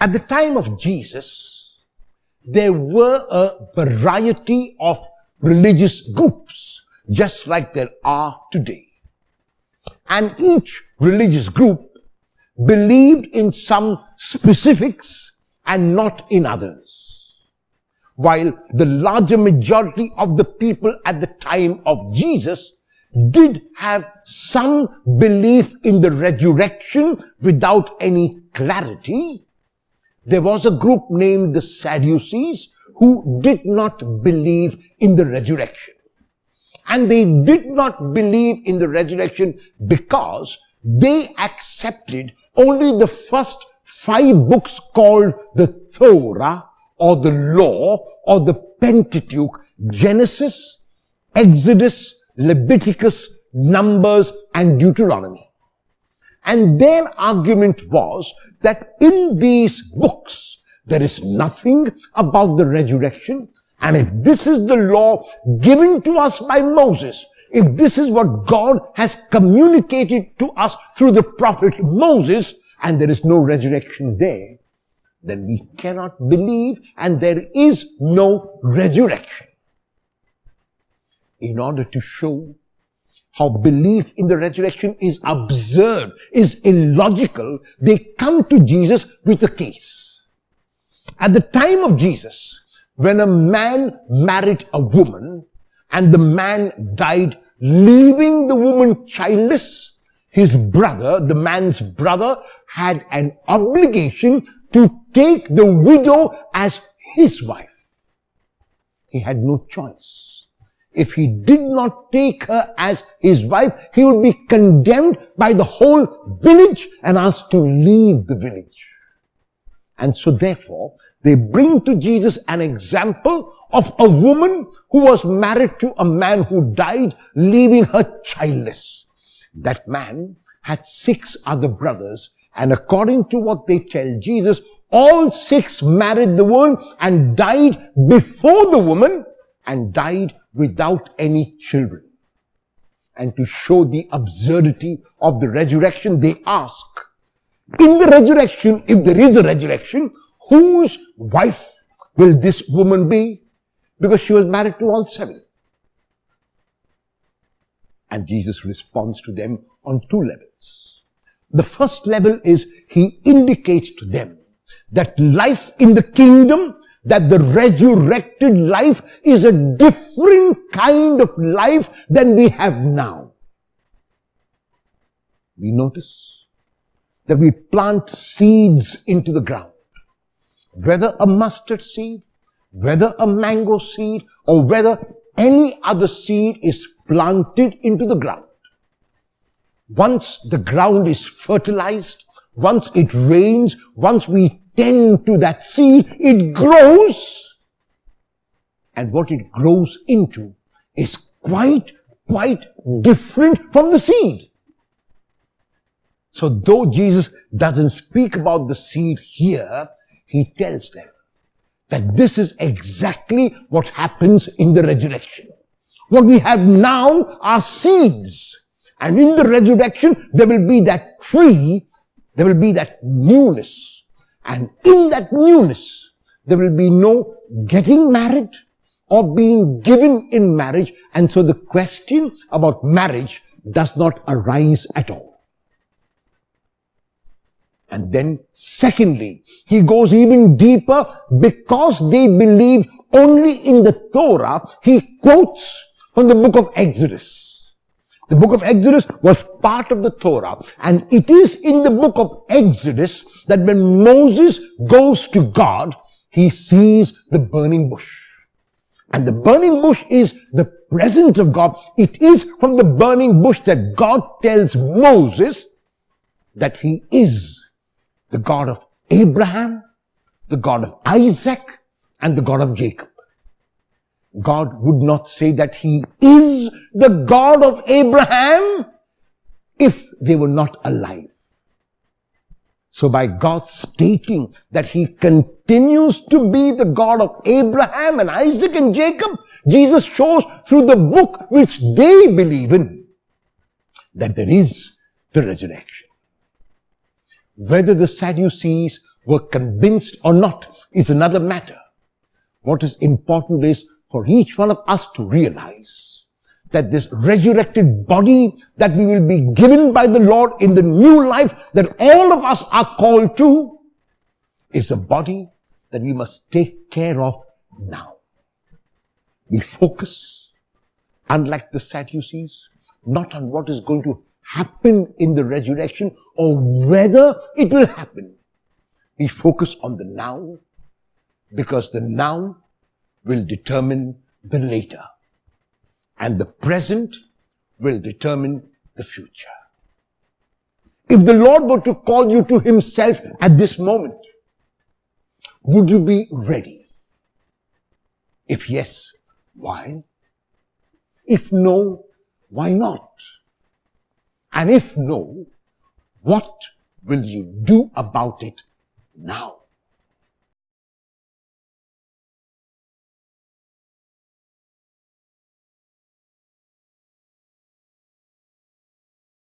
At the time of Jesus, there were a variety of religious groups, just like there are today. And each religious group believed in some specifics and not in others. While the larger majority of the people at the time of Jesus did have some belief in the resurrection without any clarity, there was a group named the Sadducees who did not believe in the resurrection. And they did not believe in the resurrection because they accepted only the first 5 books called the Torah or the Law or the Pentateuch: Genesis, Exodus, Leviticus, Numbers, and Deuteronomy. And their argument was that in these books there is nothing about the resurrection, and if this is the law given to us by Moses, if this is what God has communicated to us through the prophet Moses, and there is no resurrection there, then we cannot believe, and there is no resurrection. In order to show how belief in the resurrection is absurd, is illogical, they come to Jesus with a case. At the time of Jesus, when a man married a woman and the man died, leaving the woman childless, his brother, the man's brother, had an obligation to take the widow as his wife. He had no choice. If he did not take her as his wife, he would be condemned by the whole village and asked to leave the village. And so therefore, they bring to Jesus an example of a woman who was married to a man who died, leaving her childless. That man had 6 other brothers, and according to what they tell Jesus, all 6 married the woman and died before the woman and died without any children. And to show the absurdity of the resurrection, they ask, in the resurrection, if there is a resurrection, whose wife will this woman be? Because she was married to all 7. And Jesus responds to them on 2 levels. The first level is he indicates to them that life in the kingdom, that the resurrected life is a different kind of life than we have now. We notice that we plant seeds into the ground. Whether a mustard seed, whether a mango seed, or whether any other seed is planted into the ground. Once the ground is fertilized, once it rains, once we tend to that seed, it grows. And what it grows into is quite different from the seed. So though Jesus doesn't speak about the seed here, he tells them that this is exactly what happens in the resurrection. What we have now are seeds. And in the resurrection, there will be that tree, there will be that newness. And in that newness, there will be no getting married or being given in marriage. And so the question about marriage does not arise at all. And then secondly, he goes even deeper because they believe only in the Torah. He quotes from the book of Exodus. The book of Exodus was part of the Torah. And it is in the book of Exodus that when Moses goes to God, he sees the burning bush. And the burning bush is the presence of God. It is from the burning bush that God tells Moses that he is the God of Abraham, the God of Isaac, and the God of Jacob. God would not say that he is the God of Abraham if they were not alive. So by God stating that he continues to be the God of Abraham and Isaac and Jacob, Jesus shows through the book which they believe in that there is the resurrection. Whether the Sadducees were convinced or not is another matter. What is important is for each one of us to realize that this resurrected body that we will be given by the Lord in the new life that all of us are called to is a body that we must take care of now. We focus, unlike the Sadducees, not on what is going to happen in the resurrection or whether it will happen. We focus on the now, because the now will determine the later, and the present will determine the future. If the Lord were to call you to himself at this moment, would you be ready? If yes, why? If no, why not? And if no, what will you do about it now?